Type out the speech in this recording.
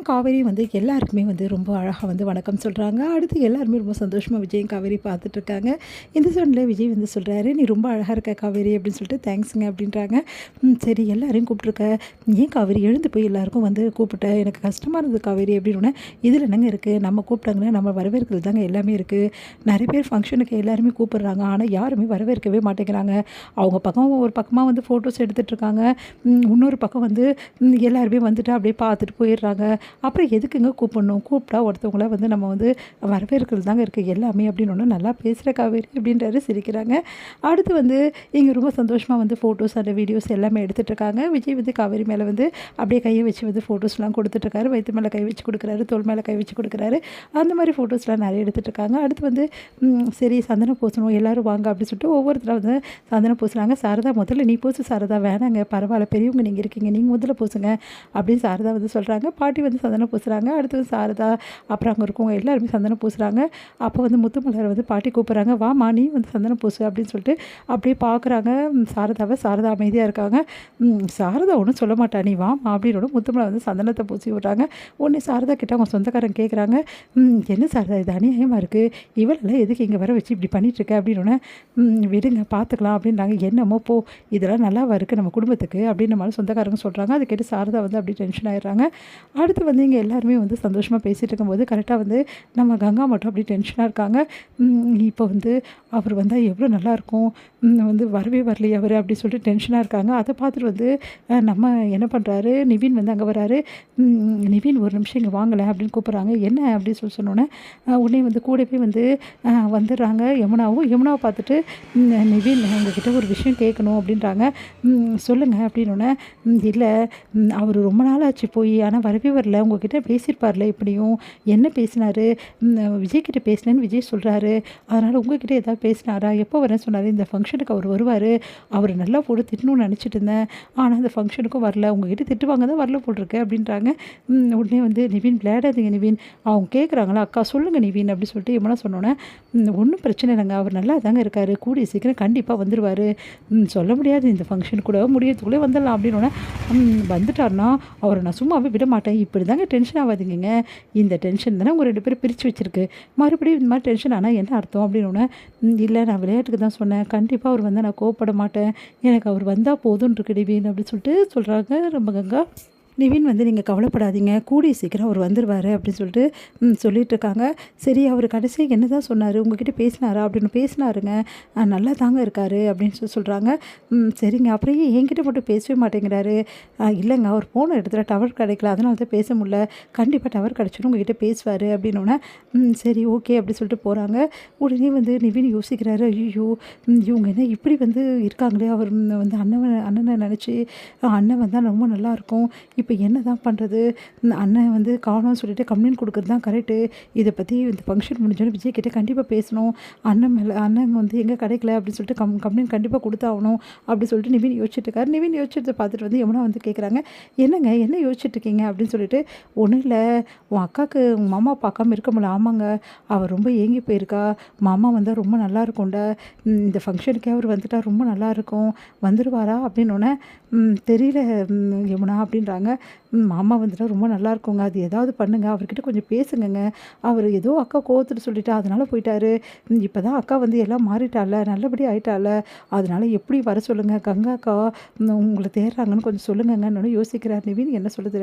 காவேரி வந்து எல்லாருக்குமே வந்து ரொம்ப அழகாக வந்து வணக்கம் சொல்கிறாங்க. அடுத்து எல்லாருமே ரொம்ப சந்தோஷமாக விஜயும் காவேரி பார்த்துட்ருக்காங்க. இந்த சூழ்நிலை விஜய் வந்து சொல்கிறாரு, "நீ ரொம்ப அழகாக இருக்க காவேரி" அப்படின்னு சொல்லிட்டு தேங்க்ஸுங்க அப்படின்றாங்க. சரி எல்லாரையும் கூப்பிட்ருக்க, ஏன் காவேரி எழுந்து போய் எல்லாருக்கும் வந்து கூப்பிட்ட, எனக்கு கஷ்டமாக இருந்தது காவேரி அப்படின்னோடனே, இதில் என்னங்க இருக்குது, நம்ம கூப்பிட்டாங்கன்னா நம்ம வரவேற்கிறது தாங்க எல்லாமே இருக்குது. நிறைய பேர் ஃபங்க்ஷனுக்கு எல்லாருமே கூப்பிடுறாங்க, ஆனால் யாருமே வரவேற்கவே மாட்டேங்கிறாங்க. அவங்க பக்கம் ஒரு பக்கமாக வந்து ஃபோட்டோஸ் எடுத்துகிட்ருக்காங்க, இன்னொரு பக்கம் வந்து எல்லாருமே வந்துட்டு அப்படியே பார்த்துட்டு போயிடுறாங்க. அப்புறம் எதுக்குங்க கூப்பிடணும், கூப்பிட்டா ஒருத்தவங்கள வந்து நம்ம வந்து வரவேற்கிறது தாங்க இருக்குது எல்லாமே அப்படின்னு ஒன்று நல்லா பேசுகிற காவேரி அப்படின்றாரு, சிரிக்கிறாங்க. அடுத்து வந்து இங்கே ரொம்ப சந்தோஷமாக வந்து ஃபோட்டோஸ் அந்த வீடியோஸ் எல்லாமே எடுத்துகிட்ருக்காங்க. விஜய் வந்து காவேரி மேலே வந்து அப்படியே கையை வச்சு வந்து ஃபோட்டோஸ்லாம் கொடுத்துட்ருக்காரு. வயிற்று மேலே கை வச்சு கொடுக்குறாரு, தோள் மேலே கை வச்சு கொடுக்குறாரு. அந்த மாதிரி ஃபோட்டோஸ்லாம் நிறைய எடுத்துகிட்ருக்காங்க. அடுத்து வந்து சரி சந்தனம் பூசணும் எல்லோரும் வாங்க அப்படின்னு சொல்லிட்டு ஒவ்வொருத்தரும் வந்து சந்தனம் பூசுகிறாங்க. சாரதா முதல்ல நீ பூசு சாரதா, வேணாங்க பரவாயில்ல பெரியவங்க நீங்கள் இருக்கீங்க, நீங்கள் முதல்ல பூசுங்க அப்படின்னு சாரதா வந்து சொல்கிறாங்க. பாட்டி வந்து சந்தனம் பூசுகிறாங்க. அடுத்து வந்து சாரதா அப்புறம் அங்கே இருக்கவங்க எல்லாருமே சந்தனம் பூசுகிறாங்க. அப்போ வந்து முத்துமலர் வந்து பாட்டி கூப்பிட்றாங்க, வாமா நீ வந்து சந்தனம் பூசு அப்படின்னு சொல்லிட்டு அப்படியே பார்க்குறாங்க சாரதாவை. சாரதா அமைதியாக இருக்காங்க. சாரதா ஒன்றும் சொல்ல மாட்டா, நீ வாமா அப்படின்னு முத்துமலர் வந்து சந்தனத்தை பூசி விட்றாங்க. உடனே சாரதா கிட்ட அவங்க சொந்தக்காரங்க கேட்குறாங்க, என்ன சாரதா இது அநியாயமாக இருக்குது, இவளெல்லாம் எதுக்கு இங்கே வர வச்சு இப்படி பண்ணிகிட்ருக்க அப்படின்னு. விடுங்க பார்த்துக்கலாம் அப்படின்றாங்க. என்னமோ போ, இதெல்லாம் நல்லாவா இருக்குது நம்ம குடும்பத்துக்கு அப்படின்னு நம்மளால சொந்தக்காரங்க சொல்கிறாங்க. அதை கேட்டு சாரதா வந்து அப்படி டென்ஷன் ஆகிடுறாங்க. அடுத்து வந்து இங்கே எல்லாருமே வந்து சந்தோஷமாக பேசிகிட்டு இருக்கும்போது கரெக்டாக வந்து நம்ம கங்கா மட்டும் அப்படி டென்ஷனாக இருக்காங்க. இப்போ வந்து அவர் வந்தால் எவ்வளோ நல்லாயிருக்கும், வந்து வரவே வரலையே அவர் அப்படி சொல்லிட்டு டென்ஷனாக இருக்காங்க. அதை பார்த்துட்டு வந்து நம்ம என்ன பண்ணுறாரு, நிவின் வந்து அங்கே வராரு. நிவின் ஒரு நிமிஷம் இங்கே வாங்கலை அப்படின்னு கூப்பிட்றாங்க. என்ன அப்படின்னு சொல்லி சொன்னோன்னே உடனே வந்து கூடவே வந்து வந்துடுறாங்க யமுனாவை பார்த்துட்டு, நிவின் உங்ககிட்ட ஒரு விஷயம் கேட்கணும் அப்படின்றாங்க. சொல்லுங்கள் அப்படின்னோடனே, இல்லை அவர் ரொம்ப நாள் ஆச்சு போய், ஆனால் வரவே வரல, உங்ககிட்ட பேசியிருப்பார்ல இப்படியும், என்ன பேசினார், விஜய்கிட்ட பேசினேன்னு விஜய் சொல்கிறாரு, அதனால் உங்ககிட்ட ஏதாவது பேசினாரா, எப்போ வரேன்னு சொன்னார், இந்த ஃபங்க்ஷனுக்கு அவர் வருவார், அவர் நல்லா போட்டு திட்டணும்னு நினச்சிட்டு இருந்தேன், ஆனால் அந்த ஃபங்க்ஷனுக்கும் வரல, உங்ககிட்ட திட்டுவாங்க தான் வரல போட்டிருக்கு அப்படின்றாங்க. உடனே வந்து நிவின் விளையாடாதீங்க நிவின், அவங்க கேட்குறாங்களா அக்கா சொல்லுங்கள் நிவின் அப்படி சொல்லிட்டு எவ்வளோ சொன்னோன்னே, ஒன்றும் பிரச்சனை இல்லைங்க, அவர் நல்லா தாங்க இருக்கார், கூடிய சீக்கிரம் கண்டிப்பாக வந்துடுவார், சொல்ல முடியாது இந்த ஃபங்க்ஷன் கூட முடியறதுக்குள்ளே வந்துடலாம் அப்படின்னோடனே, வந்துட்டார்னா அவரை நான் சும்மாவே விட மாட்டேன், இப்படி தாங்க டென்ஷன் ஆகாதீங்க, இந்த டென்ஷன் தானே உங்கள் 2 பேரும் பிரித்து வச்சுருக்கு, மறுபடியும் இந்த மாதிரி டென்ஷன் ஆனால் என்ன அர்த்தம் அப்படின்னோடனே, இல்லை நான் விளையாட்டுக்கு தான் சொன்னேன், கண்டிப்பாக அவர் வந்தால் நான் கோவப்பட மாட்டேன், எனக்கு அவர் வந்தால் போதும்னு இருக்கு டிவின்னு அப்படி சொல்லிட்டு சொல்கிறாங்க நம்ம கங்கா. நிவின் வந்து நீங்கள் கவலைப்படாதீங்க, கூடிய சீக்கிரம் அவர் வந்துடுவார் அப்படின்னு சொல்லிட்டு சொல்லிகிட்ருக்காங்க. சரி அவர் கடைசியாக என்ன தான் சொன்னார், உங்ககிட்ட பேசினாரா அப்படின்னு. பேசினாருங்க, நல்லா தாங்க இருக்கார் அப்படின்னு சொல்லி சொல்கிறாங்க. சரிங்க, அப்புறம் ஏன் என்கிட்ட மட்டும் பேசவே மாட்டேங்கிறாரு, இல்லைங்க அவர் போன இடத்துல டவர் கிடைக்கல, அதனால தான் பேச முடியல, கண்டிப்பாக டவர் கிடச்சிடும் உங்ககிட்ட பேசுவார் அப்படின்னோடனே, சரி ஓகே அப்படி சொல்லிட்டு போகிறாங்க. உடனே வந்து நிவின் யோசிக்கிறாரு, ஐயோ இவங்க என்ன இப்படி வந்து இருக்காங்களே, அவர் வந்து அண்ணனை நினச்சி அண்ணன் வந்தால் ரொம்ப நல்லாயிருக்கும், இப்போ என்ன தான் பண்ணுறது, அண்ணன் வந்து காணோம்னு சொல்லிட்டு கம்ப்ளைண்ட் கொடுக்குறது தான் கரெக்டு, இதை பற்றி இந்த ஃபங்க்ஷன் முடிஞ்சோன்னு விஜய் கிட்டே கண்டிப்பாக பேசணும், அண்ணன் வந்து எங்கே கிடைக்கல அப்படின்னு சொல்லிட்டு கம்ப்ளைண்ட் கண்டிப்பாக கொடுத்தாகணும் அப்படி சொல்லிட்டு நிவின் யோசிச்சுட்ருக்காரு. நிவின் யோசிச்சுட்டு பார்த்துட்டு வந்து யமுனா வந்து கேட்குறாங்க, என்னங்க என்ன யோசிச்சுட்ருக்கீங்க அப்படின்னு சொல்லிட்டு. ஒன்றும் இல்லை, உன் அக்காவுக்கு உங்கள் மாமா பார்க்காம இருக்க முடியல, ஆமாங்க அவள் ரொம்ப ஏங்கி போயிருக்கா, மாமா வந்தால் ரொம்ப நல்லா இருக்கும்டா, இந்த ஃபங்க்ஷனுக்கே அவர் வந்துட்டால் ரொம்ப நல்லாயிருக்கும், வந்துடுவாரா அப்படின்னோடனே, தெரியல யமுனா அப்படின்றாங்க. மாமா வந்துட்டால் ரொம்ப நல்லாயிருக்குங்க, அது ஏதாவது பண்ணுங்க, அவர்கிட்ட கொஞ்சம் பேசுங்கங்க, அவர் ஏதோ அக்கா கோவத்துட்டு சொல்லிட்டா அதனால் போயிட்டாரு, இப்போ தான் அக்கா வந்து எல்லாம் மாறிட்டால, நல்லபடியாக ஆயிட்டால, அதனால் எப்படி வர சொல்லுங்கள், கங்கா அக்கா உங்களை தேடுறாங்கன்னு கொஞ்சம் சொல்லுங்கங்கன்னு யோசிக்கிறார் நிவின். என்ன சொல்லுது